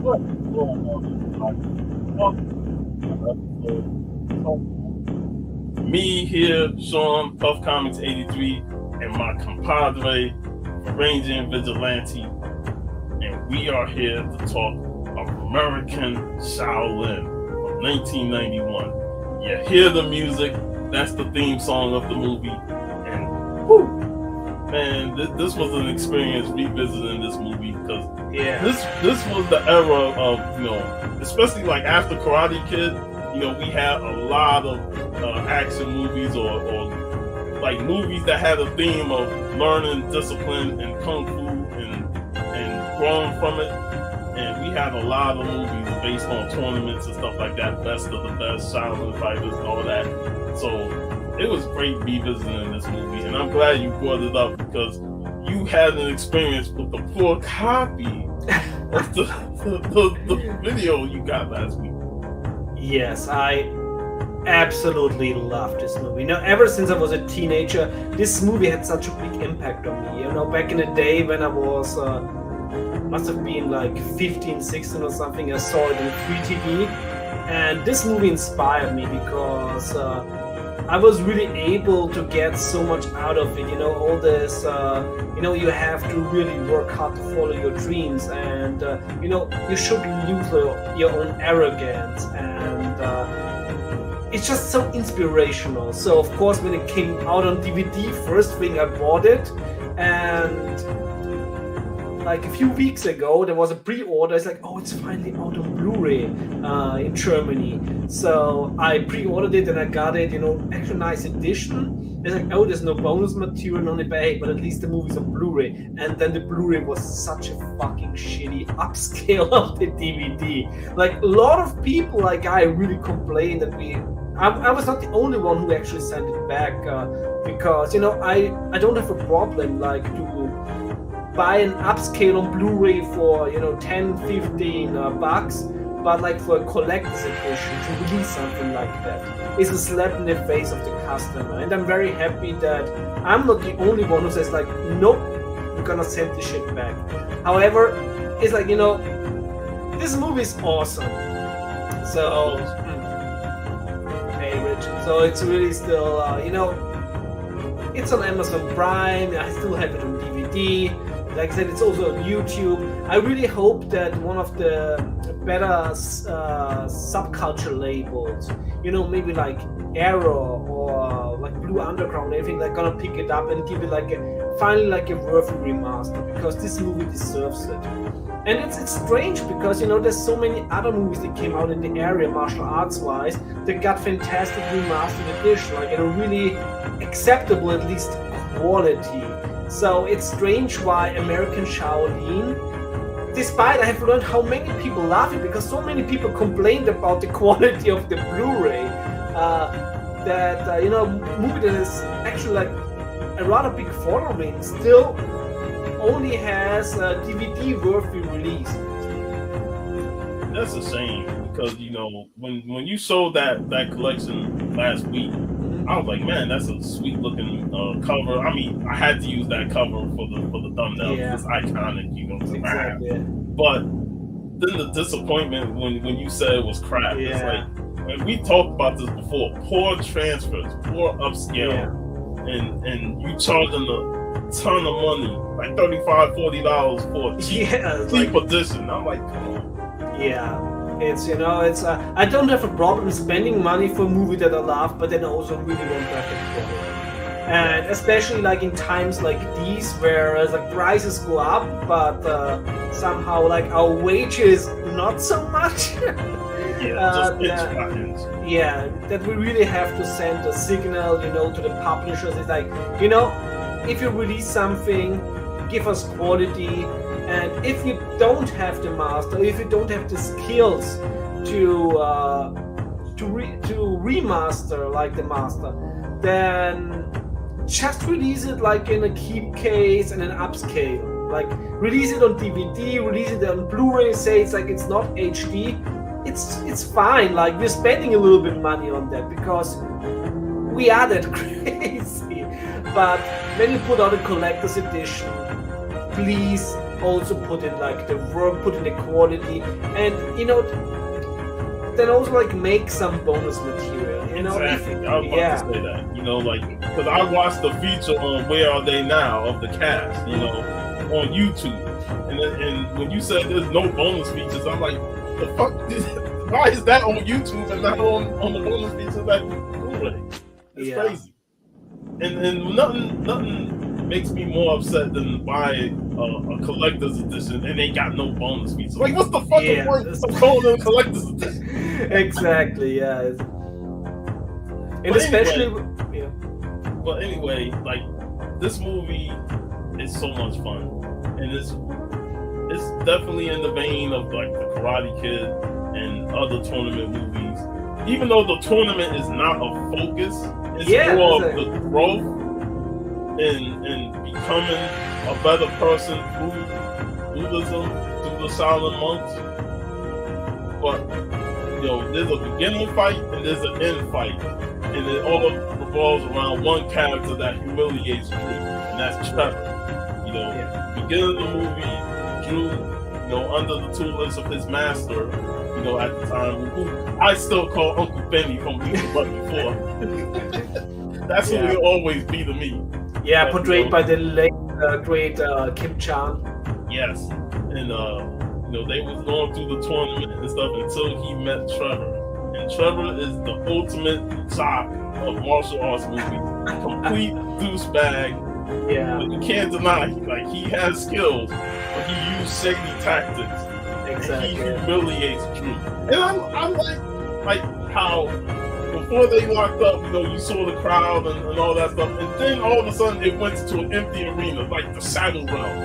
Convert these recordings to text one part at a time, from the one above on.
What is going on, everybody? Welcome to another episode. Me here, Sean, Puff Comics 83, and my compadre, Varangian Vigilante, and we are here to talk American Shaolin from 1991. You hear the music, that's the theme song of the movie, and whoo, man, this was an experience revisiting this movie because this was the era of, especially like after Karate Kid, we had a lot of action movies or like movies that had a theme of learning discipline and kung fu and growing from it. And we had a lot of movies based on tournaments and stuff like that, best of the best, Shaolin fighters and all that. So it was great revisiting this movie, and I'm glad you brought it up because you had an experience with the poor copy of the video you got last week. Yes, I absolutely love this movie. Ever since I was a teenager, this movie had such a big impact on me. Back in the day when I was, must have been like 15, 16 or something, I saw it in free TV. And this movie inspired me because I was really able to get so much out of it. All this, you have to really work hard to follow your dreams, and you shouldn't lose your own arrogance, and it's just so inspirational. So of course, when it came out on DVD, first thing I bought it, and like a few weeks ago there was a pre-order. It's like, oh, it's finally out on Blu-ray in Germany. So I pre-ordered it and I got it, actually nice edition. It's like, oh, there's no bonus material on it, but at least the movie's on Blu-ray. And then the Blu-ray was such a fucking shitty upscale of the DVD. Like a lot of people, like I really complained that I was not the only one who actually sent it back because I don't have a problem like to buy an upscale on Blu-ray for 10, 15 bucks, but like for a collector's edition to release something like that is a slap in the face of the customer. And I'm very happy that I'm not the only one who says like, nope, we're gonna send this shit back. However, it's like, this movie is awesome. So hey Rich, so it's really still it's on Amazon Prime. I still have it on DVD. Like I said, it's also on YouTube. I really hope that one of the better subculture labels, maybe like Arrow or like Blue Underground, anything, like gonna pick it up and give it finally a worthy remaster, because this movie deserves it. And it's strange because there's so many other movies that came out in the area martial arts wise that got fantastic remastered edition, like in a really acceptable, at least, quality. So it's strange why American Shaolin, despite I have learned how many people love it, because so many people complained about the quality of the Blu-ray, that movie that is actually like a rather big following still only has a DVD worthy release. That's a shame because when you sold that collection last week, I was like, man, that's a sweet looking cover. I mean, I had to use that cover for the thumbnail. Yeah. It's iconic, exactly. But then the disappointment when you said it was crap. Yeah. It's like, and we talked about this before, poor transfers, poor upscale, and you charging a ton of money, like $35, $40 for a cheap edition. I'm like, come on. Yeah. It's I don't have a problem spending money for a movie that I love, but then I also really want perfect quality. And especially like in times like these where like prices go up, but somehow like our wages not so much. That we really have to send a signal, to the publishers. It's like, if you release something, give us quality. And if you don't have the master, if you don't have the skills to remaster like the master, then just release it like in a keep case and an upscale. Like release it on DVD, release it on Blu-ray. Say it's like it's not HD. It's fine. Like we're spending a little bit of money on that because we are that crazy. But when you put out a collector's edition, please also put in like the work, put in the quality, and then also like make some bonus material. Exactly. I was about to say that. Like because I watched the feature on Where Are They Now of the cast, on YouTube, and when you said there's no bonus features, I'm like, the fuck? Why is that on YouTube and not on the bonus features that Blu-ray? It's crazy. And nothing makes me more upset than buying a collector's edition and they got no bonus features. Like, what's the fucking point of calling it a collector's edition? Exactly, yeah. And especially, But anyway, like, this movie is so much fun, and it's definitely in the vein of like the Karate Kid and other tournament movies. Even though the tournament is not a focus, it's more of the growth and becoming a better person through Buddhism, through the Shaolin monks. But there's a beginning fight and there's an end fight, and it all revolves around one character that humiliates Drew, and that's Trevor. Beginning of the movie, Drew, under the tutelage of his master, at the time, who I still call Uncle Benny from Beavis But Before. That's who he'll always be to me. Yeah, portrayed by the late great Kim Chan. Yes, and they was going through the tournament and stuff until he met Trevor. And Trevor is the ultimate jock of martial arts movies. Complete douchebag. Yeah. But you can't deny, like, he has skills, but he used shady tactics. Exactly. And he humiliates Drew. And I like how before they locked up, you saw the crowd and all that stuff, and then all of a sudden it went to an empty arena, like the Saddle Realm.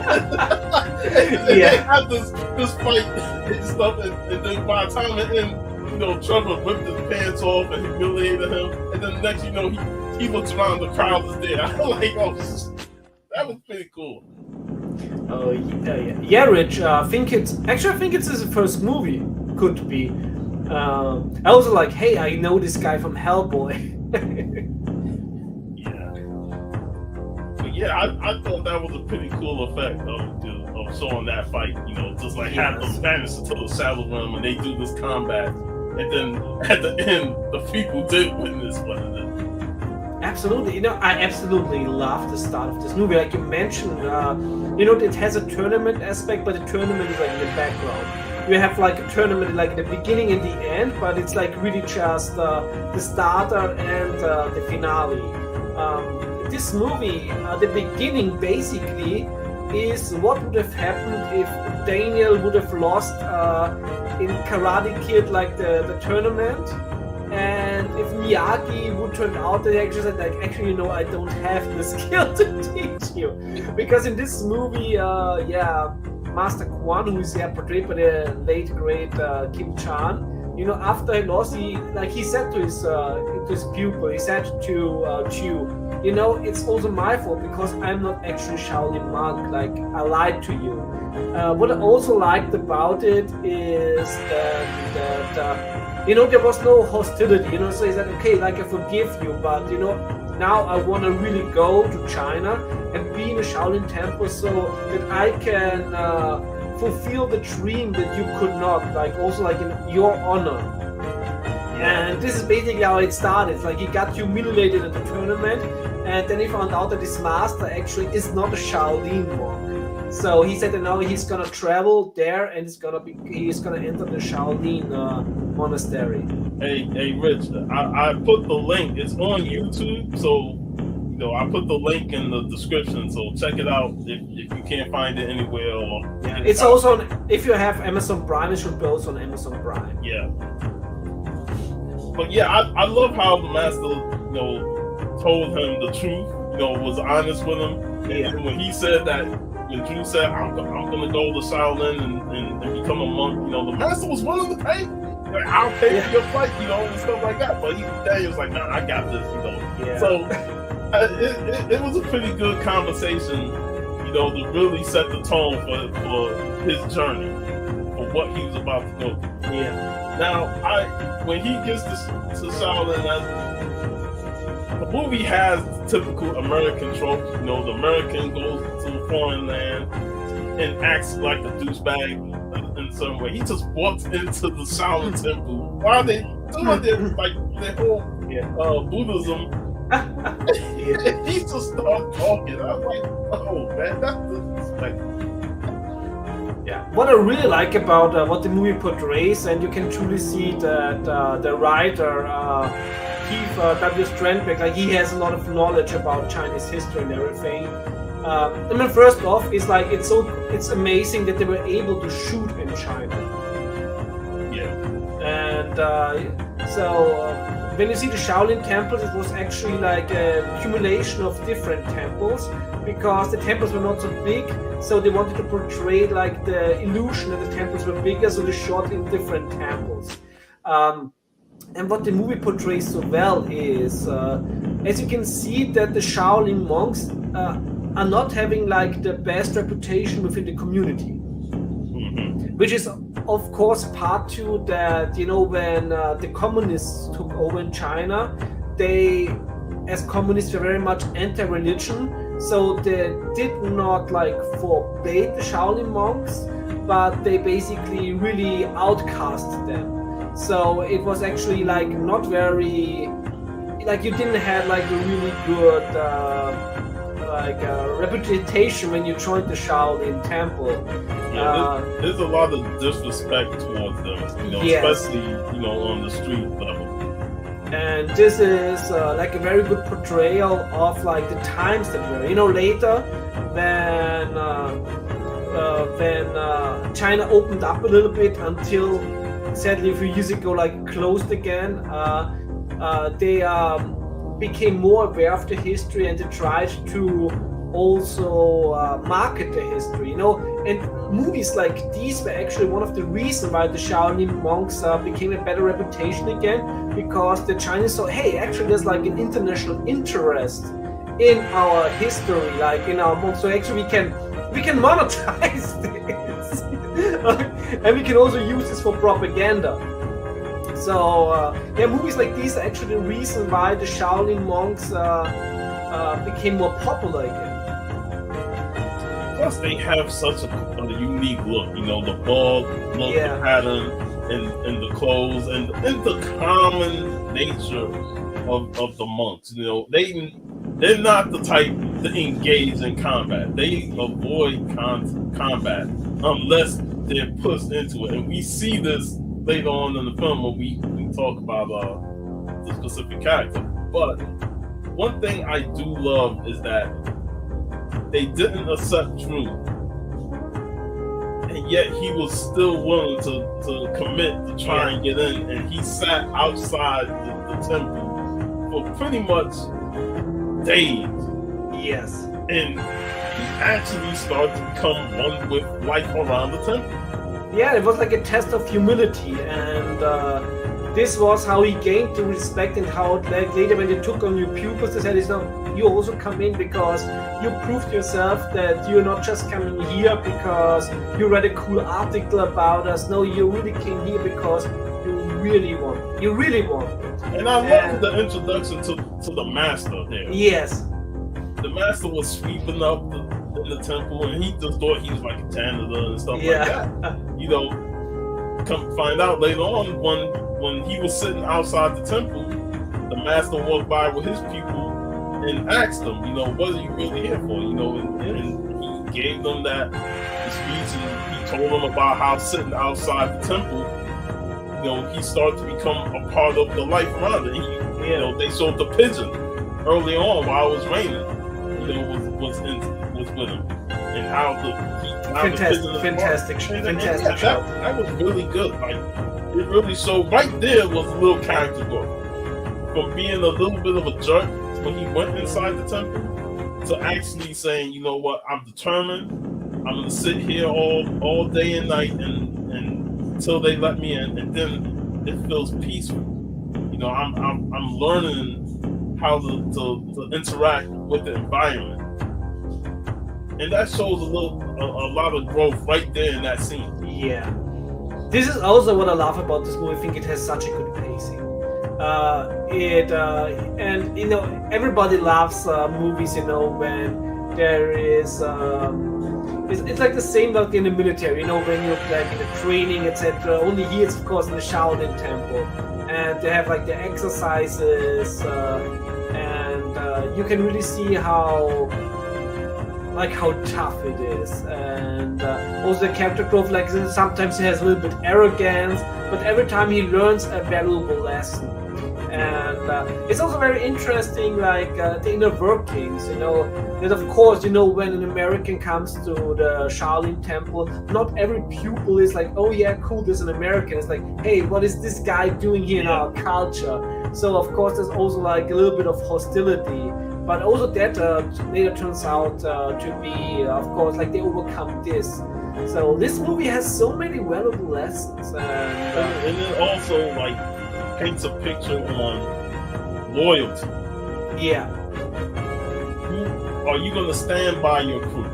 and they had this fight and stuff, and then by the time it ended, Trevor ripped his pants off and humiliated him, and then next he looks around, the crowd is there. I'm like, that was pretty cool. Oh yeah, Rich. I think it's his first movie. Could be. I also like, hey, I know this guy from Hellboy. I thought that was a pretty cool effect of showing that fight. Just like have them vanish into the Saddle Realm and they do this combat, and then at the end, the people did witness what it is. Absolutely. I absolutely love the start of this movie. Like you mentioned, it has a tournament aspect, but the tournament is like in the background. You have like a tournament like the beginning and the end, but it's like really just the starter and the finale. This movie, the beginning basically is what would have happened if Daniel would have lost in Karate Kid, like the tournament. And if Miyagi would turn out that he actually said, like, actually, I don't have the skill to teach you. Because in this movie, Master Kwan, who is portrayed by the late great Kim Chan, after he lost, he said to his pupil, he said to Chu, it's also my fault because I'm not actually Shaolin monk. Like, I lied to you. What I also liked about it is that there was no hostility, so he said, okay, like, I forgive you, but, now I want to really go to China and be in a Shaolin temple so that I can fulfill the dream that you could not, like, also, like, in your honor. And this is basically how it started. It's like he got humiliated in the tournament, and then he found out that his master actually is not a Shaolin monk. So he said that now he's gonna travel there and he's gonna enter the Shaolin monastery. Hey, Rich, I put the link. It's on YouTube, so I put the link in the description. So check it out if you can't find it anywhere. Or it's also on, if you have Amazon Prime, it should be also on Amazon Prime. Yeah. But I love how the master told him the truth. Was honest with him, and when he said that. When Drew said, I'm going to go to Shaolin and become a monk, the master was willing to pay. Like, I'll pay for your flight, and stuff like that. But Daniel was like, nah, I got this, Yeah. So it was a pretty good conversation, to really set the tone for his journey, for what he was about to go through. Yeah. Now, when he gets to Shaolin, the movie has typical American tropes. The American goes to a foreign land and acts like a douchebag in some way. He just walks into the Shaolin temple while they doing their whole Buddhism. He just started talking. I was like, oh man, that's disrespectful. Yeah. What I really like about what the movie portrays, and you can truly see that the writer Keith W. Strandberg, like he has a lot of knowledge about Chinese history and everything. I mean, first off, it's like it's amazing that they were able to shoot in China. Yeah. And so when you see the Shaolin temples, it was actually like an accumulation of different temples, because the temples were not so big, so they wanted to portray like the illusion that the temples were bigger, so they shot in different temples. And what the movie portrays so well is, as you can see, that the Shaolin monks are not having like the best reputation within the community. Which is, of course, part to that, you know, when the communists took over in China, they, as communists, were very much anti-religion, so they did not like forbade the Shaolin monks, but they basically really outcast them. So it was actually like not very, like you didn't have like a really good reputation when you joined the Shaolin temple. Yeah, there's a lot of disrespect towards them, you know, yes. especially, you know, on the street level. And this is like a very good portrayal of like the times that were. You know, later when China opened up a little bit until sadly a few years ago like closed again, they became more aware of the history, and they tried to also market the history, you know, and movies like these were actually one of the reasons why the Shaolin monks became a better reputation again, because the Chinese saw, hey, actually there's like an international interest in our history, like in our monks, so actually we can monetize this and we can also use this for propaganda. So movies like these are actually the reason why the Shaolin monks became more popular again. Plus, they have such a unique look. You know, the bald look, the pattern, and the clothes, and the common nature of the monks. You know, they're not the type to engage in combat. They avoid combat unless they're pushed into it, and we see this later on in the film when we talk about the specific character. But one thing I do love is that they didn't accept truth, and yet he was still willing to commit to try and get in, and he sat outside the temple for pretty much days. Yes. And he actually started to become one with life around the temple. Yeah, it was like a test of humility, and this was how he gained the respect, and how later when they took on new pupils, they said, you also come in because you proved yourself that you're not just coming here because you read a cool article about us. No, you really came here because you really want it. And I love the introduction to the master there. Yes. The master was sweeping up in the temple, and he just thought he was like a janitor and stuff like that. You know, come find out later on when he was sitting outside the temple, the master walked by with his people and asked them, you know, what are you really here for? You know, and he gave them that speech, and he told them about how sitting outside the temple, you know, he started to become a part of the life around it. You know, they sold the pigeon early on while it was raining. You know, was with him, and how fantastic shot. That was really good. Like, it really showed. Right there was a little character growth from being a little bit of a jerk when he went inside the temple to actually saying, you know what, I'm determined. I'm gonna sit here all day and night and until they let me in, and then it feels peaceful. You know, I'm learning how to interact with the environment. And that shows a lot of growth right there in that scene. Yeah. This is also what I love about this movie. I think it has such a good pacing. And you know, everybody loves movies, you know, when there is it's like the same like in the military, you know, when you're like in the training, etc. Only here it's of course in the Shaolin temple, and they have like the exercises, and you can really see how tough it is, and also the character growth. Like sometimes he has a little bit arrogance, but every time he learns a valuable lesson. And it's also very interesting, like the inner workings, you know, that of course, you know, when an American comes to the Shaolin temple, not every pupil is like, oh yeah, cool, there's an American. It's like, hey, what is this guy doing here in our culture? So of course there's also like a little bit of hostility, but also that later turns out to be, of course, like they overcome this. So this movie has so many valuable lessons, and it also like paints a picture on loyalty. Yeah. Are you gonna stand by your crew?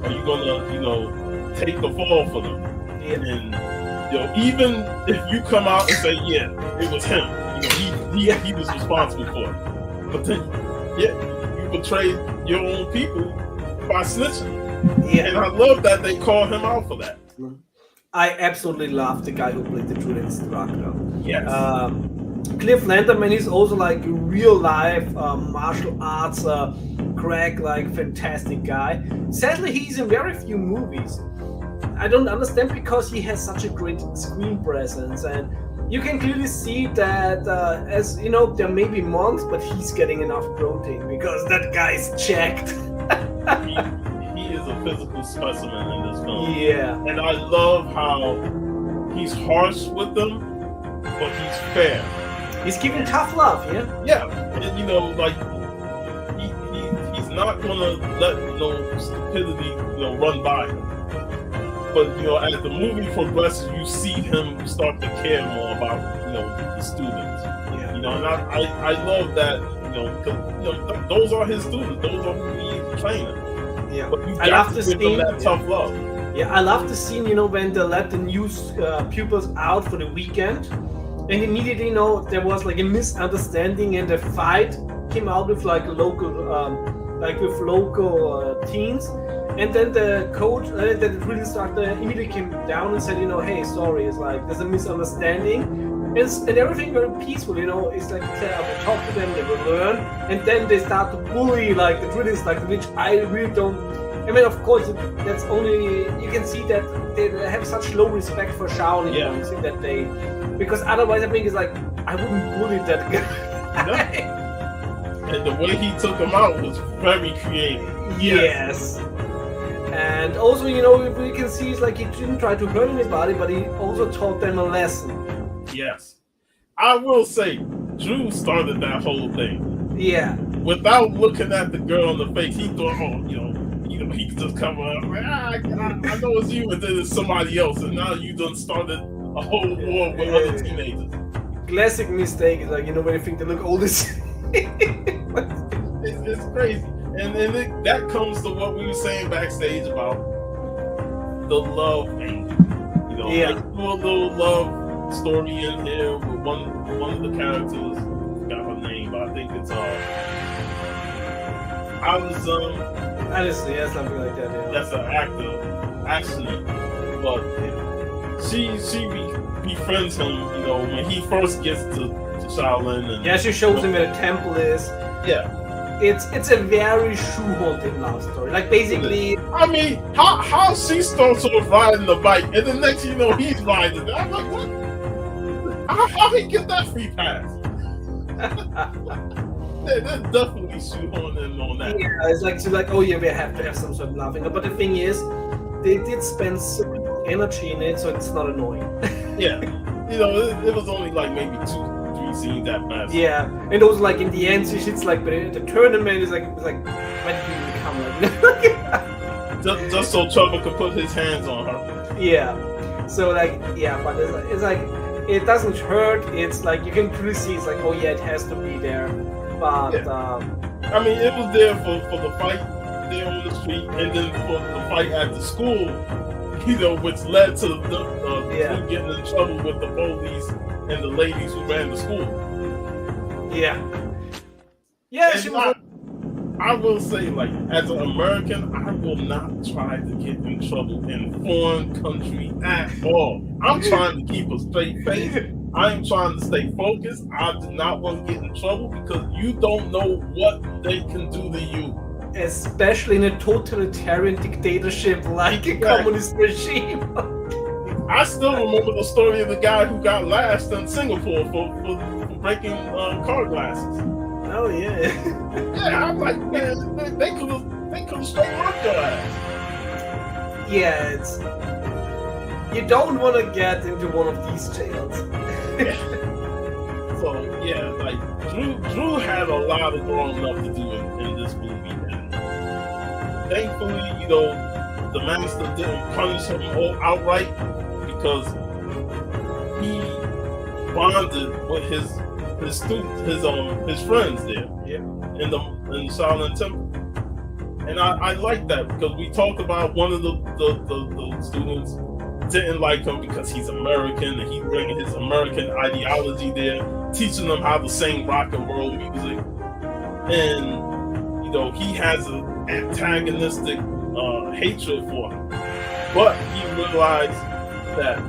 Are you gonna, you know, take the fall for them? Yeah. And you know, even if you come out and say, yeah, it was him, you know, he was responsible for it. But then, yeah, you betrayed your own people by snitching. Yeah. And I love that they call him out for that. I absolutely love the guy who played the drill instructor. Yes. Cliff Landerman is also like a real life martial arts crack, like fantastic guy. Sadly, he's in very few movies. I don't understand because he has such a great screen presence, and you can clearly see that as you know, there may be months, but he's getting enough protein because that guy's jacked. He is a physical specimen in this film. Yeah. And I love how he's harsh with them, but he's fair. He's giving tough love, yeah? Yeah. And you know, like he's not gonna let stupidity, run by him. But as the movie progresses, you see him start to care more about the students. Yeah. And I love that, because those are his students, those are who he's training. Yeah. But you I love to the give them scene. that tough love. Yeah, I love the scene, when they let the new pupils out for the weekend, and immediately, there was like a misunderstanding, and the fight came out with like local, teens, and then the coach, the drill instructor, immediately came down and said, hey, sorry, it's like there's a misunderstanding, and everything very peaceful, it's like they said, I will talk to them, they will learn, and then they start to bully like the drill instructor, which I really don't. I mean, of course, that's only, you can see that they have such low respect for Shaolin monks in that day. Because otherwise, I think it's like, I wouldn't bully that guy. No. And the way he took him out was very creative. Yes. And also, we can see it's like he didn't try to hurt anybody, but he also taught them a lesson. Yes. I will say, Drew started that whole thing. Yeah. Without looking at the girl in the face, he thought, he could just come up, I know it's you, and then it's somebody else, and now you done started a whole war with other teenagers. Classic mistake is like, when you think they look old as it's crazy. And that comes to what we were saying backstage about the love angle. Like do a little love story in here with one of the characters, I forgot her name, but I think it's Honestly, yeah, something like that. Yeah. That's an actor, actually, but she befriends him. When he first gets to Shaolin, and she shows him where the temple is. Yeah, it's a very shoehorned love story. Like basically, I mean, how she starts off riding the bike, and the next you know he's riding it. I'm like, what? How he get that free pass? They're definitely shoehorning on that. Yeah, it's like, oh yeah, we have to have some sort of laughing. But the thing is, they did spend so much energy in it, so it's not annoying. Yeah, it was only like maybe 2-3 scenes at best. Yeah, and also like in the end, it's like the tournament is like when did you become like? just so Trevor could put his hands on her. Yeah, so like but it's like it doesn't hurt. It's like you can really see. It's like, oh yeah, it has to be there. But I mean, it was there for the fight there on the street, and then for the fight at the school, which led to the getting in trouble with the police and the ladies who ran the school. Yeah. Yeah, and she was. I will say, like, as an American, I will not try to get in trouble in foreign country at all. I'm trying to keep a straight face. I'm trying to stay focused. I do not want to get in trouble because you don't know what they can do to you. Especially in a totalitarian dictatorship like a communist regime. I still remember the story of the guy who got lashed in Singapore for breaking car glasses. Oh yeah. Yeah, I'm like, man, they could have straight murked your ass. Yeah, it's you don't want to get into one of these jails. So yeah, like Drew had a lot of growing up to do in this movie, and thankfully, you know, the master didn't punish him outright because he bonded with his students, his friends there, in the Shaolin Temple. And I like that because we talked about one of the students didn't like him because he's American and he's bringing his American ideology there, teaching them how to sing rock and roll music. And, you know, he has an antagonistic hatred for him. But he realized that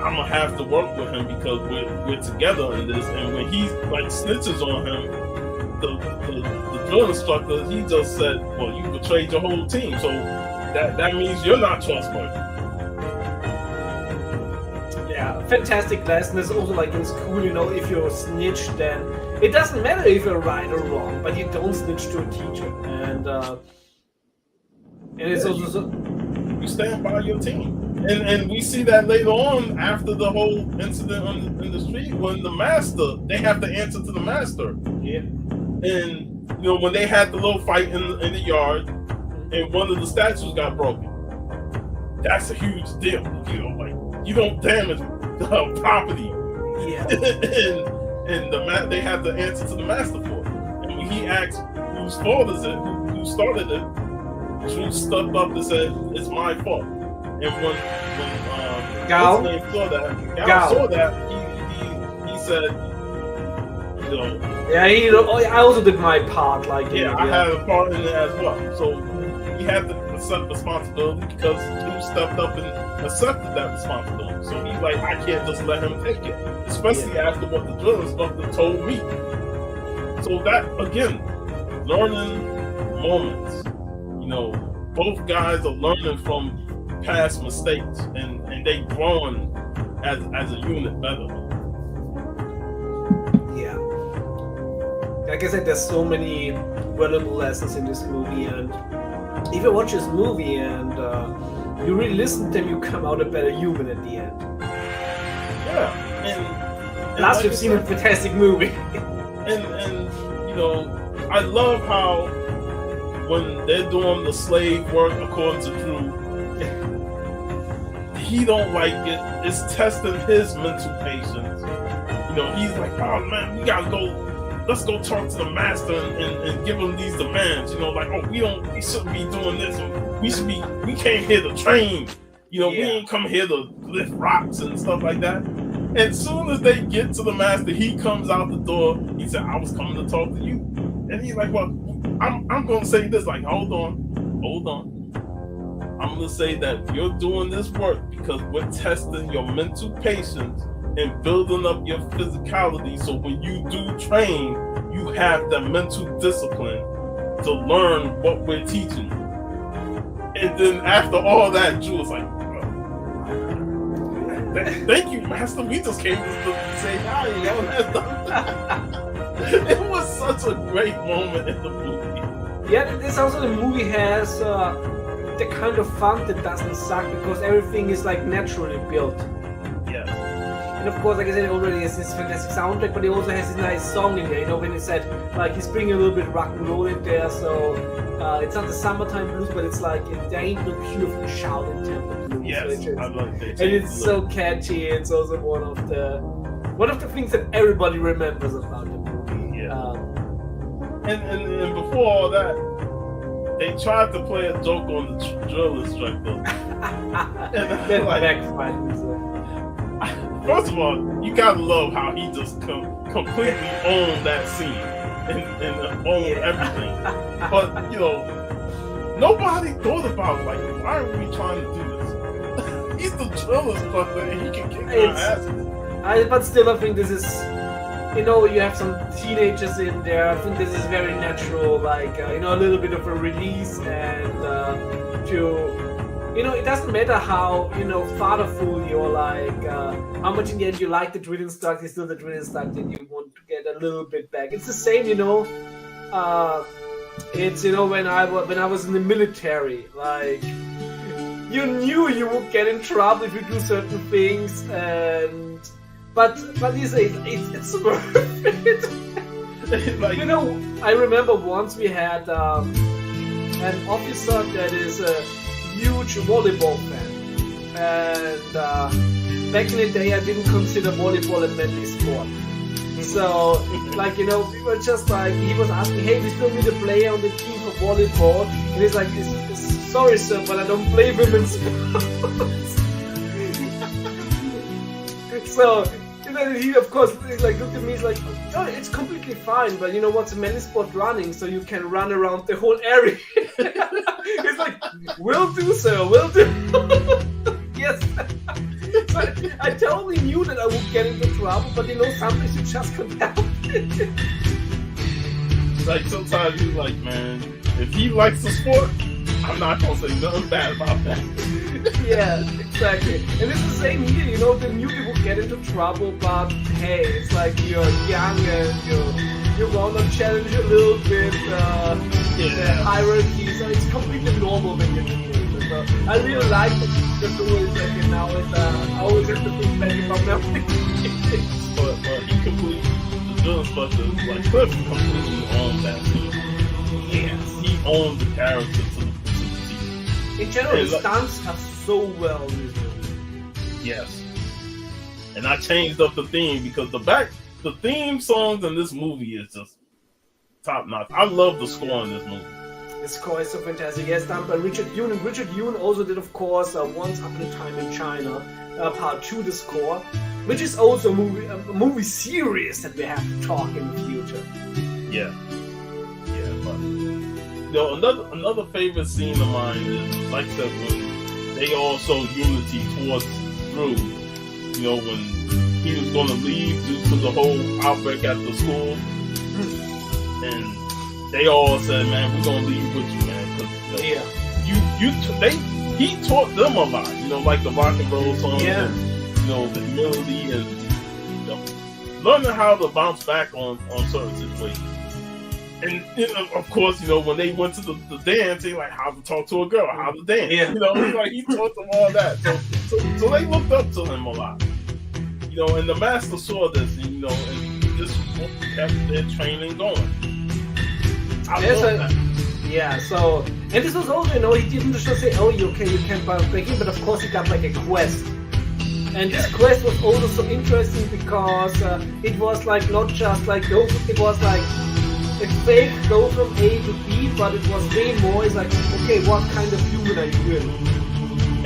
I'm gonna have to work with him because we're together in this. And when he like snitches on him, the drill instructor, he just said, well, you betrayed your whole team, so that means you're not trustworthy. Yeah, fantastic lesson. It's also like in school, you know, if you're a snitch, then it doesn't matter if you're right or wrong, but you don't snitch to a teacher. And it's also you stand by your team. And we see that later on after the whole incident in the street when the master, they have to answer to the master. Yeah. And, you know, when they had the little fight in the yard and one of the statues got broken, that's a huge deal. You know, like, you don't damage property. Yeah. and they have to answer to the master for it. And when he asked whose fault is it, who started it, Drew stepped up and said, it's my fault. And when Gao saw that, he said, you know. Yeah, I also did my part. Like, I had a part in it as well. So he had to accept responsibility because Drew stepped up and accepted that responsibility. So he's like, I can't just let him take it, especially after what the drill instructor told me. So that again, learning moments. You know, both guys are learning from past mistakes and they growing as a unit better. Yeah. Like I said, there's so many valuable lessons in this movie, and if you watch this movie and you really listen to them, you come out a better human at the end. Yeah. And plus like you've seen a fantastic movie. and you know, I love how when they're doing the slave work according to Drew, he don't like it. It's testing his mental patience. You know, he's like, oh man, we gotta go. Let's go talk to the master and give him these demands. You know, like, oh, we shouldn't be doing this. We came here to train. You know, we ain't come here to lift rocks and stuff like that. And as soon as they get to the master, he comes out the door. He said, I was coming to talk to you. And he's like, well, I'm gonna say this. Like, hold on. I'm gonna say that you're doing this work because we're testing your mental patience and building up your physicality, so when you do train, you have the mental discipline to learn what we're teaching you. And then after all that, Drew was like, thank you, master. We just came to say hi. You know, it was such a great moment in the movie. Yeah, this also the movie has the kind of fun that doesn't suck because everything is like naturally built. Yeah. And of course, like I said, it already has this fantastic soundtrack, but it also has this nice song in there. You know, when it said like he's bringing a little bit of rock and roll in there, so it's not the summertime blues, but it's like there ain't no cure for the Shaolin Temple blues. Yes, I like that. And it's so catchy. It's also one of the things that everybody remembers about the movie. Yeah. And before all that, they tried to play a joke on the drill instructor. And like, backfired. First of all, you gotta love how he just completely owned that scene. and own everything. But, you know, nobody thought about, like, why are we trying to do this? He's the chillest brother, and he can kick our asses. But still, I think this is, you know, you have some teenagers in there. I think this is very natural, like, you know, a little bit of a release and you know, it doesn't matter how, you know, fatherful you're, like, how much in the end you like the drill instructor, still the drill instructor, and you want to get a little bit back. It's the same, you know, it's, you know, when I was in the military, like, you knew you would get in trouble if you do certain things, and but it's worth it. Like, you know, I remember once we had an officer that is a huge volleyball fan, and back in the day I didn't consider volleyball a manly sport. So, like, you know, we were just like, he was asking, hey, we still need a player on the team for volleyball, and he's like, sorry sir, but I don't play women's sports. So, you know, he of course like looked at me, he's like, oh, it's completely fine, but you know what's a manly sport? Running, so you can run around the whole area. He's like, will do sir, will do. Yes. So I totally knew that I would get into trouble, but you know, sometimes you just can't help it. Like, sometimes you're like, man, if he likes the sport, I'm not gonna say nothing bad about that. Yeah, exactly. And it's the same here, you know, the new people get into trouble, but hey, it's like you're young and you want to challenge a little bit the hierarchy, so it's completely normal when you're teenagers. So I really like the stories that you now I always have to think back about nothing. But he completely, the drill instructor, like Cliff completely owned that too. Yes. He owned the character to the T. In general, the stunts are so well used. Yes. And I changed up the theme because the theme songs in this movie is just top notch. I love the score in this movie. The score is so fantastic. Yes, done by Richard Yoon. And Richard Yoon also did, of course, Once Upon a Time in China, Part 2, the score, which is also a movie series that we have to talk in the future. Yeah. But you know, another favorite scene of mine is, like I said, when they all show unity towards Drew. You know, when he was going to leave due to the whole outbreak at the school, and they all said, "Man, we're gonna leave with you, man." Because he taught them a lot. You know, like the rock and roll songs, and, you know, the humility, and you know, learning how to bounce back on certain situations. And you know, of course, you know, when they went to the dance, they like how to talk to a girl, how to dance. Yeah. You know, it's like he taught them all that. So they looked up to him a lot. You know, and the master saw this, and you know, and this kept their training going. I love that. Yeah, so, and this was also, you know, he didn't just say, oh, you can't bounce back in, but of course he got like a quest. And this quest was also so interesting because it was like not just like those, it was like a fake go from A to B, but it was way more. It's like, okay, what kind of human are you really?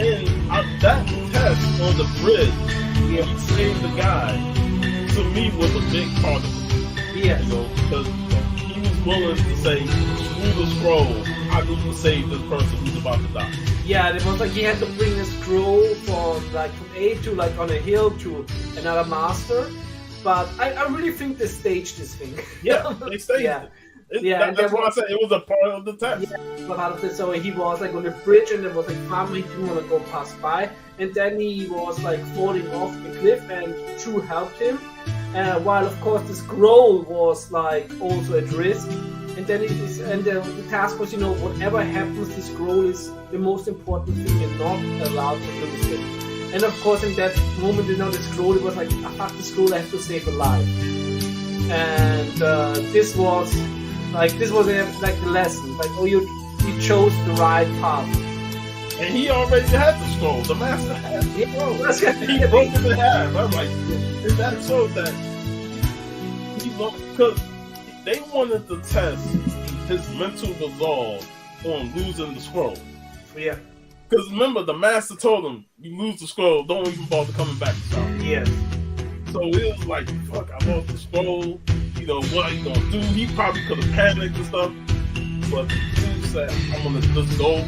And that test on the bridge, when he saved the guy, to me was a big part of it. Yeah. You know, because he was willing to say, screw the scroll, I need to save this person who's about to die. Yeah, it was like he had to bring a scroll from A to like on a hill to another master. But I really think they staged this thing. Yeah, they staged it. That's why I said it was a part of the test. Yeah, part of it. So he was like on the bridge, and there was like family he didn't want to go past by, and then he was like falling off the cliff, and Chu helped him. While of course the scroll was like also at risk, and then the task was, you know, whatever happens, the scroll is the most important thing and not allowed to lose it. And of course, in that moment, you know, the scroll, it was like, fuck the scroll, I have to save a life. And this was like the lesson, like, oh, you chose the right path. And he already had the scroll. The master had the scroll. He broke it in half. I'm like, and that showed that he loved, because they wanted to test his mental resolve on losing the scroll. Yeah. Because remember, the master told him, you lose the scroll, don't even bother coming back to Shaolin. Yes. So it was like, fuck, I lost the scroll. You know, what are you gonna do? He probably could have panicked and stuff. But he said, I'm gonna just go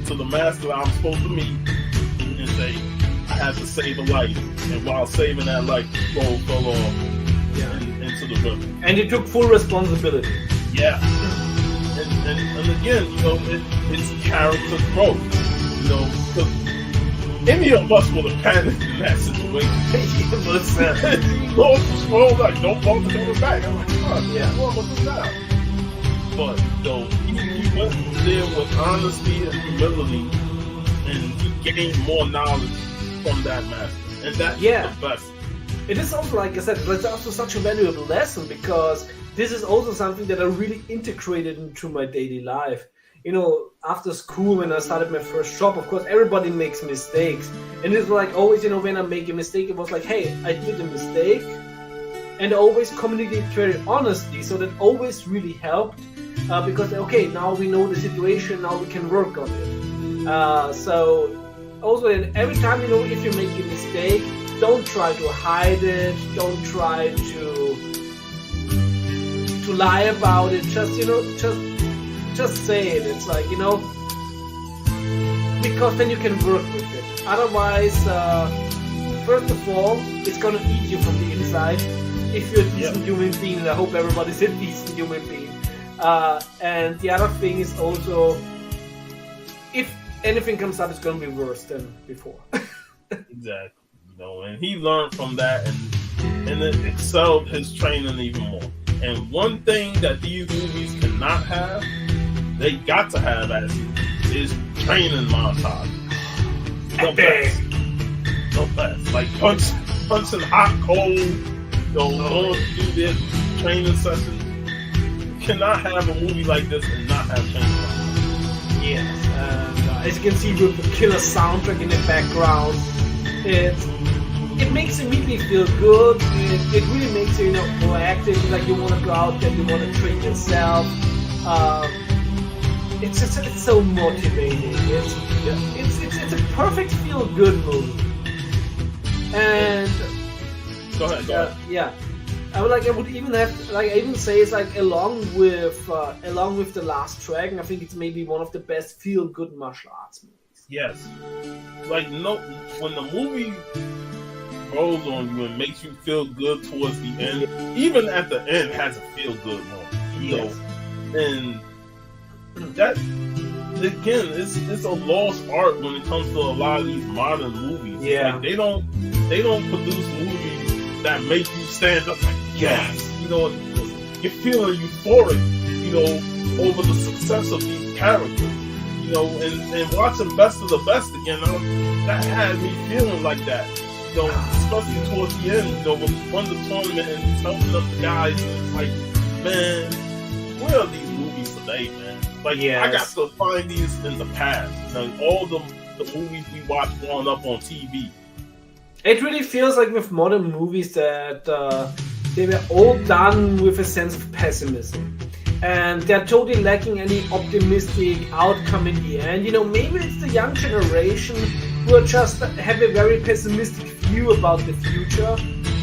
to the master that I'm supposed to meet and say, I have to save a life. And while saving that life, the scroll fell off into the river. And he took full responsibility. Yeah. And again, you know, it's character growth. You know, because any of us would have panicked in that situation. He lost the scroll, like, don't bother coming back. I'm like, oh, yeah, what was that? But, though, he went there with honesty and humility, and he gained more knowledge from that master. And that's the best. It is also, like I said, it's also such a valuable lesson, because this is also something that I really integrated into my daily life. You know, after school, when I started my first job, of course, everybody makes mistakes. And it was like always, you know, when I make a mistake, it was like, hey, I did a mistake. And I always communicate very honestly. So that always really helped. Because, okay, now we know the situation, now we can work on it. So also, every time, you know, if you make a mistake, don't try to hide it. Don't try to lie about it. Just, you know, just say it. It's like, you know, because then you can work with it. Otherwise, first of all, it's gonna eat you from the inside. If you're a decent human being, and I hope everybody's a decent human being. And the other thing is also, if anything comes up, it's gonna be worse than before. Exactly. You know, and he learned from that, and it excelled his training even more. And one thing that these movies cannot have, they got to have actually, is training montage. The best. The best. Like punching hot, cold, going through their training sessions. You cannot have a movie like this and not have training montage. Yes, and as you can see with the killer soundtrack in the background, it makes you really feel good. It really makes you, you know, proactive. Like you want to go out there, you want to train yourself. It's so motivating. It's a perfect feel good movie. And go ahead. Yeah, I would even have, like, I even say it's like along with The Last Dragon, I think it's maybe one of the best feel good martial arts movies. Yes. Like, no, when the movie grows on you and makes you feel good towards the end, even at the end has a feel good moment. You know? And that, again, it's a lost art when it comes to a lot of these modern movies. Yeah. Like, they don't produce movies that make you stand up like, yes, you know, you're feeling euphoric, you know, over the success of these characters. You know, and watching Best of the Best again, that had me feeling like that. You know, especially towards the end, you know, when he won the tournament and he's helping up the guys, and it's like, man, where are these movies today, man? Like, I got to find these in the past. You know, all the movies we watched growing up on TV. It really feels like with modern movies that they were all done with a sense of pessimism. And they're totally lacking any optimistic outcome in the end. You know, maybe it's the young generation who are just have a very pessimistic view about the future.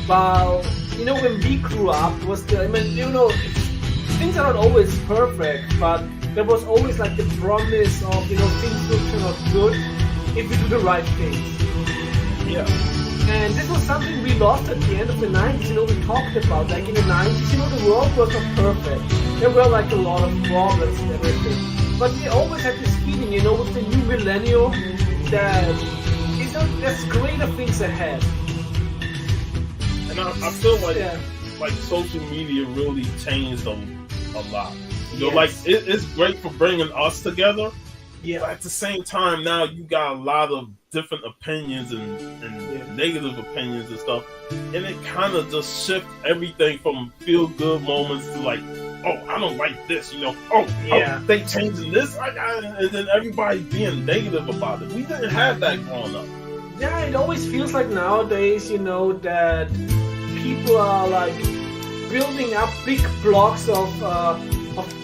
While, you know, when we grew up, I mean, you know, things are not always perfect, but there was always like the promise of, you know, things will turn out good if we do the right things. Yeah. And this was something we lost at the end of the 90s, you know, we talked about, like in the 90s, you know, the world was not perfect. There were like a lot of problems and everything. But we always had this feeling, you know, with the new millennium, that there's greater things ahead. And I feel like social media really changed a lot. You know, like it's great for bringing us together. Yeah. But at the same time, now you got a lot of different opinions and negative opinions and stuff, and it kind of just shift everything from feel good moments to like, oh, I don't like this, you know. Oh, they changing this, and then everybody being negative about it. We didn't have that growing up. Yeah, it always feels like nowadays, you know, that people are like building up big blocks of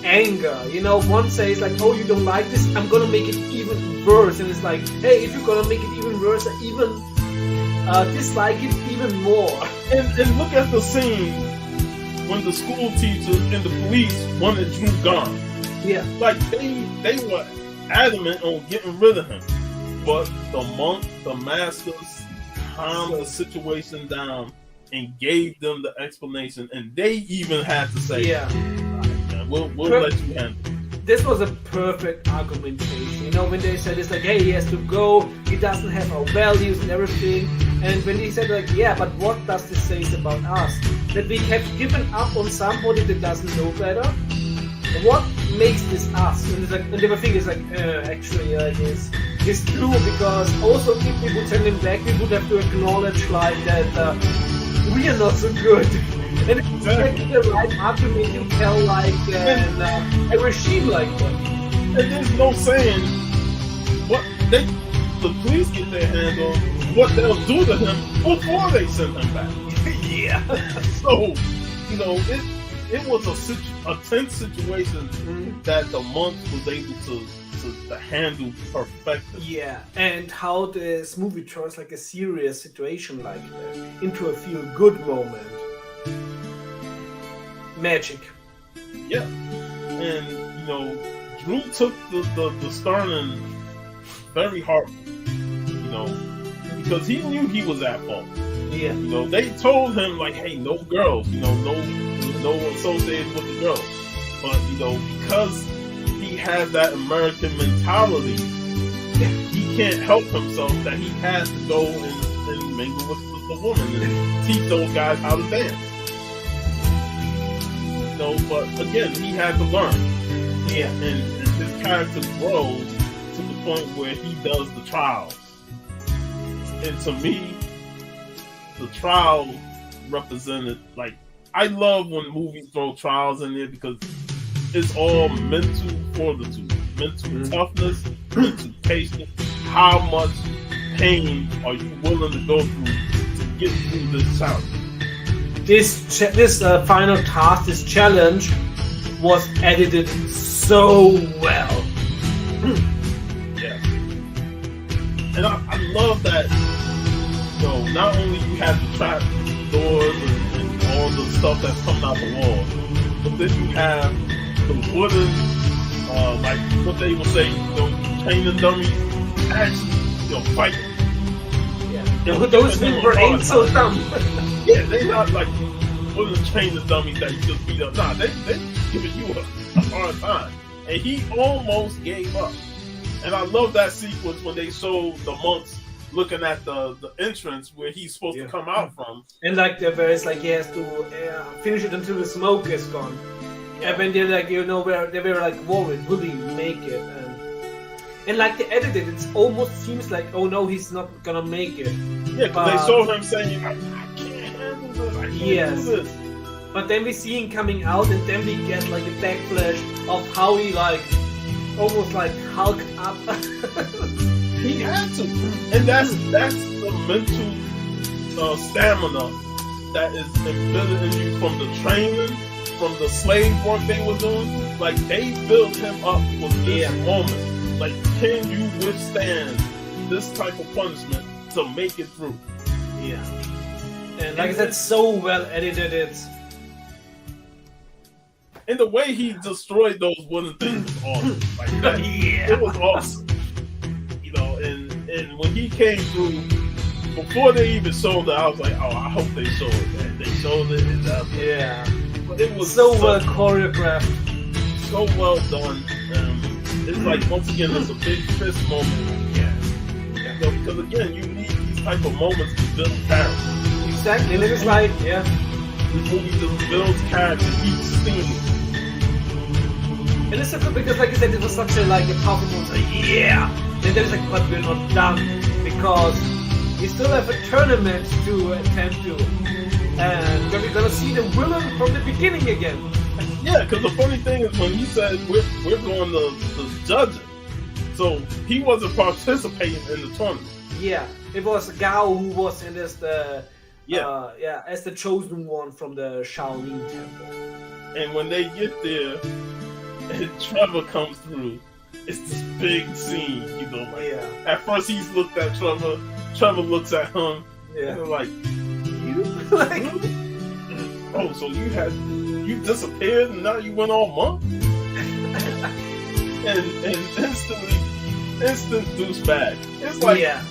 anger. You know, one says like, oh, you don't like this, I'm gonna make it even worse. And it's like, hey, if you're gonna make it even worse, even dislike it even more. And look at the scene when the school teachers and the police wanted Drew gone. Yeah. Like they were adamant on getting rid of him. But the monk, the masters, calmed the situation down and gave them the explanation. And they even had to say, yeah, we'll let you handle it. This was a perfect argumentation. You know, when they said it's like, hey, he has to go, he doesn't have our values and everything. And when he said like, yeah, but what does this say about us? That we have given up on somebody that doesn't know better? What makes this us? And it's like, and they were thinking, it's like, actually, it's true, because also if we would send him back, we would have to acknowledge like that we are not so good. And it's exactly the right argument to tell like a regime like that. And there's no saying what the police get their hands on, what they'll do to him before they send him back. Yeah. So, you know, it was a tense situation that the monk was able to handle perfectly. Yeah, and how this movie turns like a serious situation like that into a feel-good moment. Magic. Yeah, and you know, Drew took the Sterling very hard, you know, because he knew he was at fault. Yeah, you know, they told him like, hey, no girls, you know, no associated with the girls. But you know, because he has that American mentality, he can't help himself that he has to go and mingle with the woman and teach those guys how to dance. You know, but again, he had to learn. Yeah, and his character grows to the point where he does the trials. And to me, the trial represented, like, I love when movies throw trials in there because it's all mental fortitude, mental toughness, mental patience. How much pain are you willing to go through to get through this challenge? This final task, this challenge, was edited so well. Yeah, and I love that. You know, not only you have the trap doors and all the stuff that's coming out the walls, but then you have the wooden, like what they will say, you know, training dummies actually, you know, fighting. Yeah, those people ain't so dumb. Yeah, they not like wooden training dummies that you just beat up. Nah, they giving you a hard time, and he almost gave up. And I love that sequence when they show the monks looking at the entrance where he's supposed to come out from. And like where it's like he has to finish it until the smoke is gone. Yeah. And when they're like, you know, they were like worried, will he make it? And like they edited, it almost seems like, oh no, he's not gonna make it. Yeah, because they saw him saying, I can't handle this, I can't do this. But then we see him coming out, and then we get like a backflash of how he like almost like hulked up. He had to, and that's the mental stamina that is embedded in you from the training, from the slave work they were doing. Like they built him up for this moment. Like, can you withstand this type of punishment to make it through? Yeah, and like I said, so well edited. It's and the way he destroyed those wooden things was awesome. Like that, it was awesome. You know, and when he came through, before they even showed it, I was like, oh, I hope they showed it, man. They showed it, and but it was so well choreographed, so well done. It's like, once again, it's a big fist moment. Yeah. So, because again, you need these type of moments to build character. Exactly, and it's like, this movie just builds character each scene. And it's so good because, like I said, it was such a like a powerful moment. Like, and then it's like, but we're not done because we still have a tournament to attend to, and we're gonna see the villain from the beginning again. Yeah, because the funny thing is when he said we're going to judge it, so he wasn't participating in the tournament. Yeah, it was Gao who was in this as the chosen one from the Shaolin temple. And when they get there, and Trevor comes through, it's this big scene, you know. Like, at first he's looked at Trevor looks at him, Yeah. And they're like, You? Like, oh, so you disappeared and now you went all monk? and instant douchebag. It's like, yeah.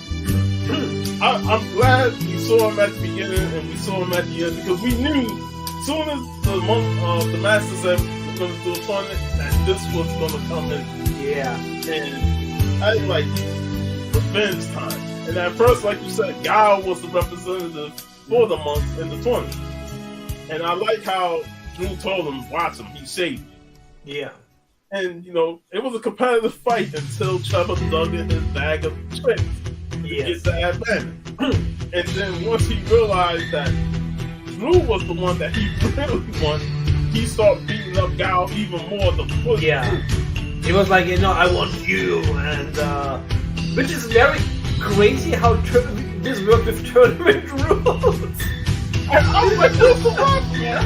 I'm glad we saw him at the beginning and we saw him at the end, because we knew as soon as the master said we're going to do a tournament, that this was going to come in. Yeah. And I like revenge time. And at first, like you said, Gao was the representative for the monks in the tournament. And I like how Drew told him, watch him, he's shady. Yeah. And, it was a competitive fight until Trevor dug in his bag of tricks to get the advantage. And then once he realized that Drew was the one that he really wanted, he started beating up Gao even more to push Drew. He was like, I want you, and which is very crazy how this worked with tournament rules. I was like, what the fuck, man?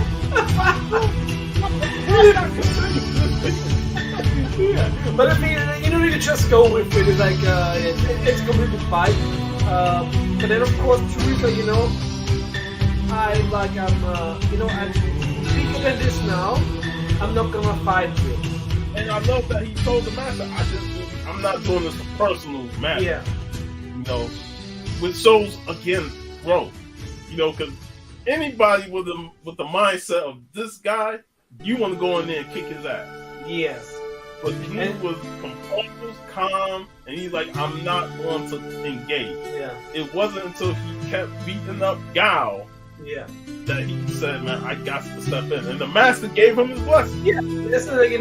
Yeah, but I mean, you don't need to just go with it. It's like it's completely fine. But then of course, Teresa, I'm bigger than this now. I'm not gonna fight you. And I love that he told the master, I'm not doing this for personal matter. Yeah. Which shows again growth. Because anybody with the mindset of this guy, you want to go in there and kick his ass. Yes. But he was composed, calm, and he's like, I'm not going to engage. Yeah. It wasn't until he kept beating up Gao that he said, man, I got to step in. And the master gave him his blessing. Yeah. This is like,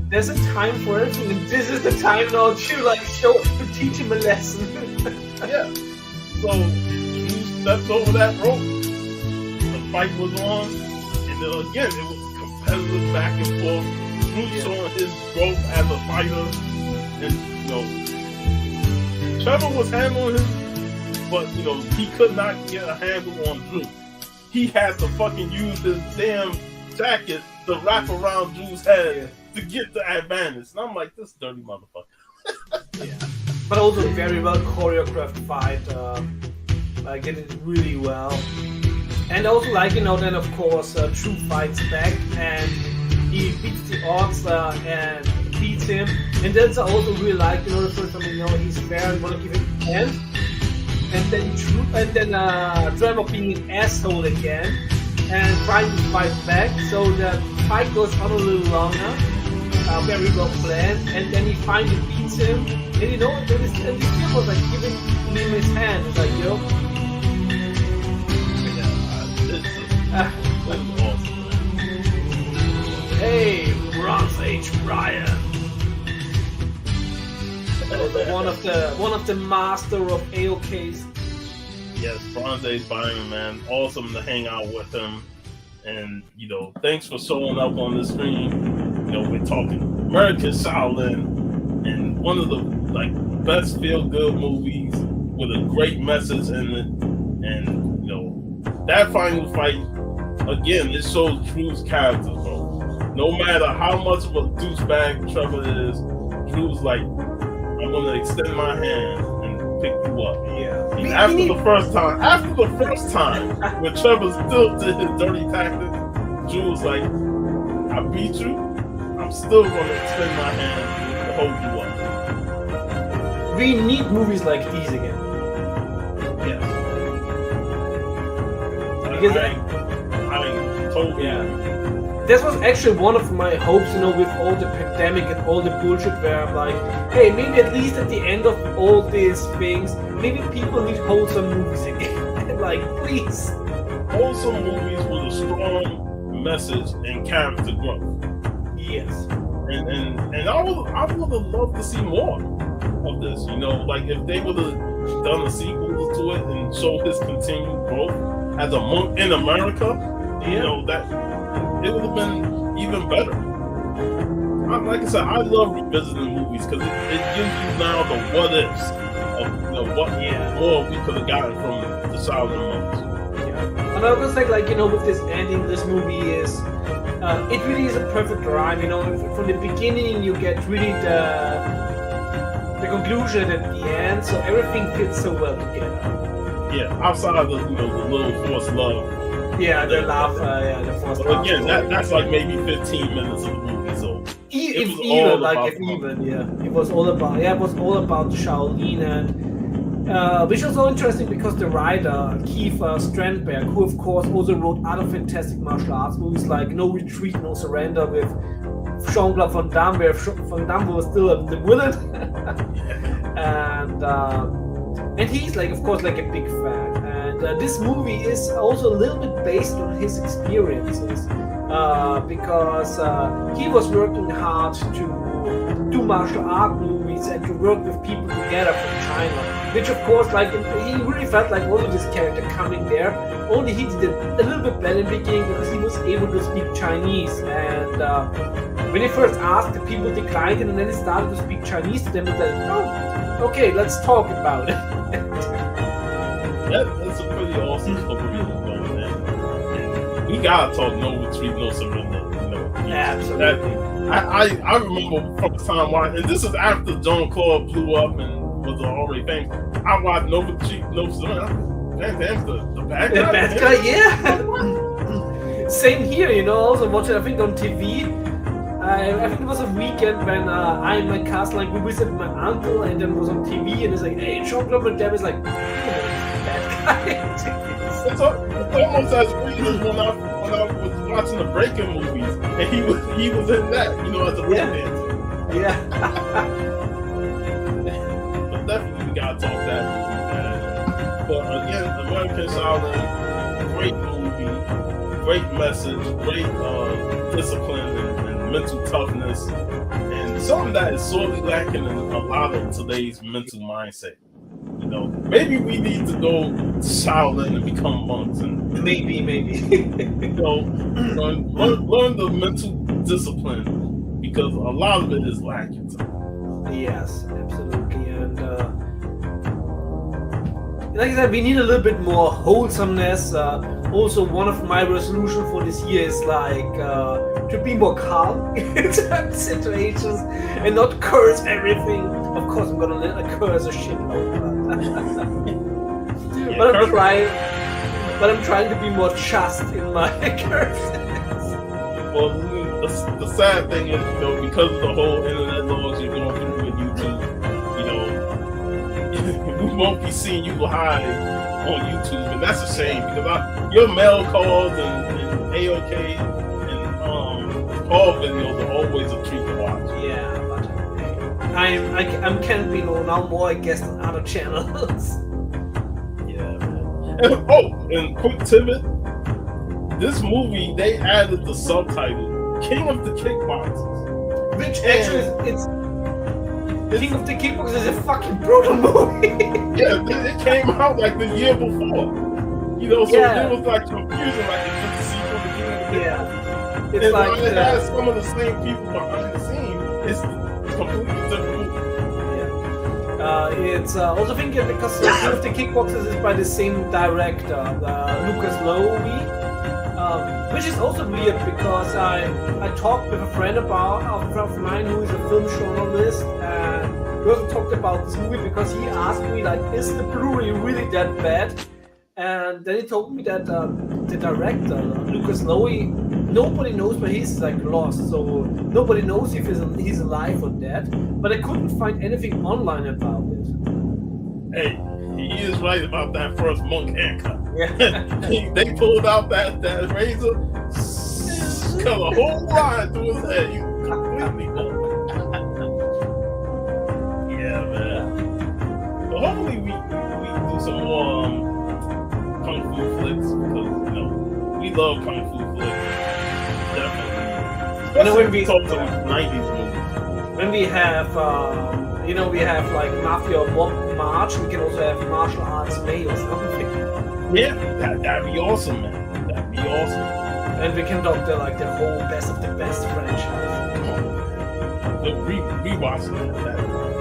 there's a time for everything, and this is the time now to teach him a lesson. Yeah. So he stepped over that rope. The fight was on, and then again it was competitive back and forth. Drew showing his growth as a fighter, and Trevor was handling him, but he could not get a handle on Drew. He had to fucking use his damn jacket to wrap around Drew's head to get the advantage. And I'm like, this dirty motherfucker. Yeah. But also a very well choreographed fight. Did it really well. And also then of course Drew fights back and he beats the odds and beats him. And that's also really the first time he's fair and want to give him a hand. And then Trevor being an asshole again and trying to fight back. So the fight goes on a little longer. Very well planned, and then he finally beats him, and he still was like giving him his hand. It's like, awesome. Hey, Bronze Age Brian. One of the master of AOKs. Yes, Bronze Age Brian, man, awesome to hang out with him, and thanks for showing up on the screen. We're talking American Shaolin, and one of the best feel-good movies with a great message in it. And that final fight, again, it shows Drew's character, bro. No matter how much of a douchebag Trevor is, Drew's like, I'm gonna extend my hand and pick you up. Yeah. After the first time, when Trevor still did his dirty tactics, Drew was like, I beat you. I'm still going to extend my hand to hold you up. We need movies like these again. Yes. Because I totally. Yeah. This was actually one of my hopes, with all the pandemic and all the bullshit, where I'm like, hey, maybe at least at the end of all these things, maybe people need wholesome movies again. Like, please. Wholesome movies with a strong message and character growth. Yes. And I would have loved to see more of this. If they would have done a sequel to it and showed his continued growth as a monk in America, that it would have been even better. Like I said, I love revisiting movies because it gives you now the what ifs of what more we could have gotten from the Shaolin monks. Yeah. And I was with this ending, this movie is. It really is a perfect rhyme, from the beginning you get really the conclusion at the end, so everything fits so well together. outside of the little forced love. Yeah, the laugh. The first. But again, that's like maybe 15 minutes of the movie. So It was all about Shaolin, and which was so interesting because the writer Keith Strandberg, who of course also wrote other fantastic martial arts movies like No Retreat, No Surrender with Jean-Claude Van Damme, where Van Damme was still the villain, and he's like, of course, like a big fan. And this movie is also a little bit based on his experiences. Because he was working hard to do martial art movies and to work with people together from China, which of course, like, he really felt like also this character coming there. Only he did it a little bit better in the beginning because he was able to speak Chinese. And when he first asked, the people declined it, and then he started to speak Chinese to them. And said, "Oh, okay, let's talk about it." That's a pretty awesome story. We gotta talk No Retreat, No Surrender. Absolutely. I remember from the time and this is after Jean-Claude blew up and was already famous. I watched No Retreat, No Surrender. Damn, the bad guy. The bad guy, yeah. Same here, also watching, I think, on TV. I think it was a weekend when I and my cousin, like, we visited my uncle, and then it was on TV, and it's like, hey, Jean-Claude Van Damme is like, bad guy. It's almost as weird as when I was watching the Breaking movies, and he was in that, as a dancer. Yeah. But definitely we gotta talk that movie, man. But again, American Shaolin, great movie, great message, great discipline and mental toughness, and something that is sorely lacking in a lot of today's mental mindset. Maybe we need to go to Shaolin and become monks, and maybe, learn the mental discipline, because a lot of it is lacking. Yes, absolutely, and like I said, we need a little bit more wholesomeness. Also, one of my resolutions for this year is like to be more calm in certain situations and not curse everything. Of course, I'm gonna curse a shitload. But I'm trying to be more just in my curses. Well, the sad thing is, because of the whole internet laws you're going through with YouTube, we won't be seeing you high on YouTube, and that's a shame, because your mail calls and AOK and call videos are always a treat to watch. Yeah, but I'm can't be now more, I guess, on other channels. Yeah, man. And quick tidbit, this movie, they added the subtitle King of the Kickboxers, which actually it's King of the Kickboxers is a fucking brutal movie. Yeah, it came out like the year before. So it was like confusing, like it's just a sequel to King of the Kickboxers. Yeah. It's and like it has some of the same people behind the scenes. It's completely different movie. It's also thinking because King of the Kickboxers is by the same director, Lucas Lowy, which is also weird because I talked with a friend of mine who is a film journalist, and we also talked about this movie because he asked me, like, is the Blu-ray really that bad? And then he told me that the director, Lucas Lowy, nobody knows where he's like lost, so nobody knows if he's alive or dead. But I couldn't find anything online about it. Hey, he is right about that first monk haircut. Yeah. They pulled out that razor, cut a whole line through his head. You completely know. Yeah, man. But hopefully we do some more kung fu flicks, because we love kung fu flicks. Definitely. Especially when we talk to 90s movies. When we have we have like Mafia March, we can also have martial arts May or something. Yeah, that'd be awesome, man. That'd be awesome. And we can talk the whole best of the best franchise. Rewatching that.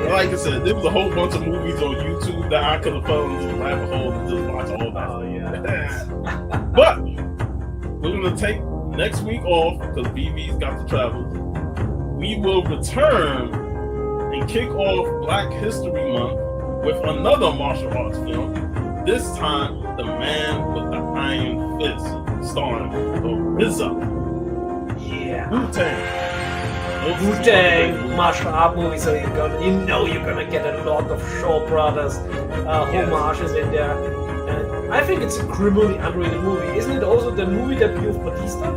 Like I said, there was a whole bunch of movies on YouTube that I could have fallen into the rabbit hole and just watch all that. Oh yeah. But we're gonna take next week off because BB's got to travel. We will return and kick off Black History Month with another martial arts film. this time, The Man with the Iron Fist, starring the RZA. Yeah. Wu-Tang. Wu-Tang martial art movie, so you're gonna get a lot of Shaw Brothers homages in there. And I think it's a criminally underrated movie. Isn't it also the movie debut of Batista?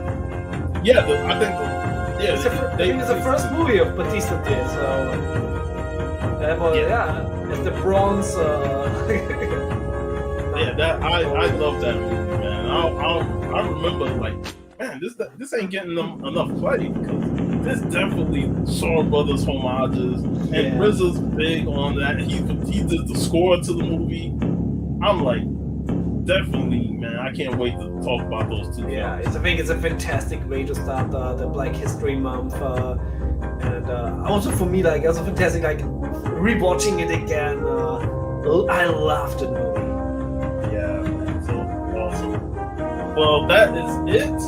Yeah, I think. Yeah, I think it's the first movie of Batista did. So that was it's the bronze. I love that movie, man. I remember like, man, this ain't getting them enough play because there's definitely Shaw Brothers homages, and RZA's big on that. He did the score to the movie. I'm like, definitely, man. I can't wait to talk about those two. Yeah, I think it's a fantastic way to start the Black History Month, and also for me, like, also fantastic, like rewatching it again. I loved the movie. Yeah, man, so awesome. Well, that is it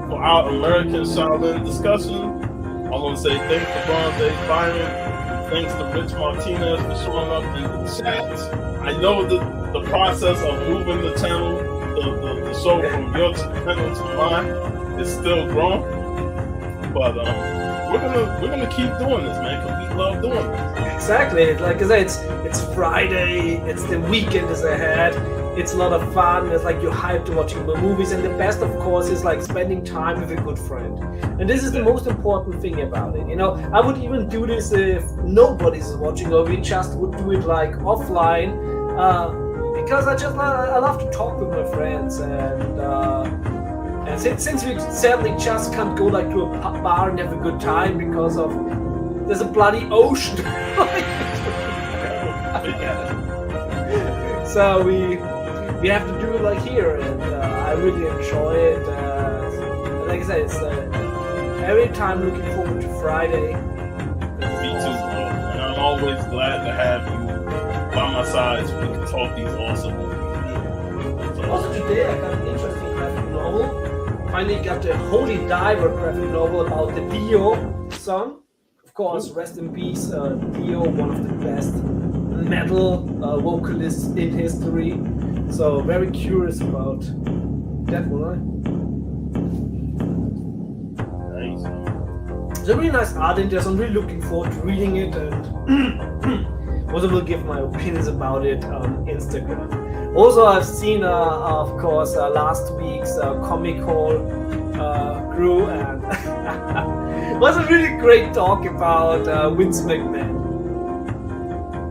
for our American Shaolin discussion. I want to say thanks to Bronze Byron, thanks to Rich Martinez for showing up in the chat. I know the process of moving the channel, the show from your channel to mine is still growing, but we're gonna keep doing this, man, because we love doing this. Exactly, like I said, it's Friday, it's the weekend is ahead. It's a lot of fun. It's like you're hyped to watching the movies, and the best, of course, is like spending time with a good friend. And this is the most important thing about it. You know, I would even do this if nobody's watching, or we just would do it like offline, because I love to talk with my friends, and since we sadly just can't go like to a bar and have a good time because of there's a bloody ocean. So we have to do it like here, and I really enjoy it. Like I said, it's every time looking forward to Friday. Me too, bro. And I'm always glad to have you by my side so we can talk these awesome movies. So, also today I got an interesting graphic novel. Finally got the Holy Diver graphic novel about the Dio son. Of course, rest in peace, Dio, one of the best metal vocalists in history. So very curious about that one. nice. It's a really nice art in there, so I'm really looking forward to reading it, and also will give my opinions about it on Instagram. Also, I've seen, of course, last week's Comic Hall crew, and it was a really great talk about Vince McMahon.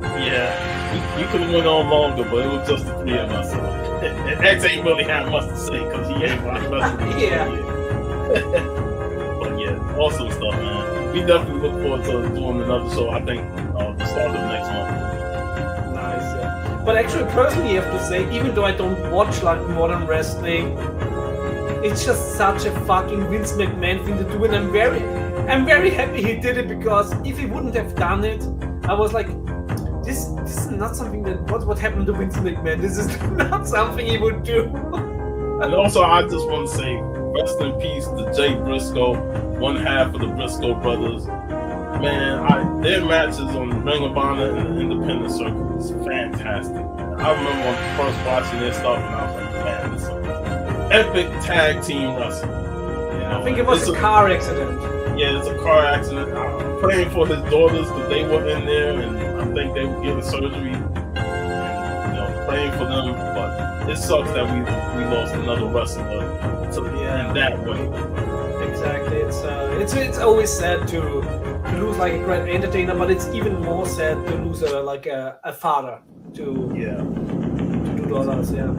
Yeah, we could have went on longer, but it was just the three of us. So X ain't really had much to say because he ain't watched wrestling. Yeah. But yeah, awesome stuff, man. We definitely look forward to doing another show. I think the start of next month. Nice, yeah. But actually, personally, I have to say, even though I don't watch like modern wrestling, it's just such a fucking Vince McMahon thing to do, and I'm very happy he did it, because if he wouldn't have done it, I was like, this is not something that what happened to Vince McMahon. This is not something he would do. And also, I just want to say, rest in peace to Jay Briscoe, one half of the Briscoe brothers. Man, their matches on Ring of Honor and the independent circuit was fantastic. Man. I remember when I first watching their stuff, and I was like, man, this is an epic tag team wrestling. I think it was a car accident. Yeah, it's a car accident. I'm praying for his daughters because they were in there, and I think they were getting surgery. And, praying for them. But it sucks that we lost another wrestler in that way. Exactly. It's always sad to lose like a great entertainer, but it's even more sad to lose a father to do daughters. Yeah.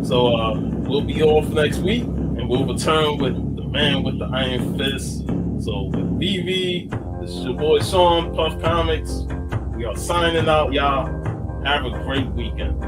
So we'll be off next week, and we'll return with the Man with the Iron Fist. So with BV, this is your boy Sean, Puff Comics. We are signing out, y'all. Have a great weekend.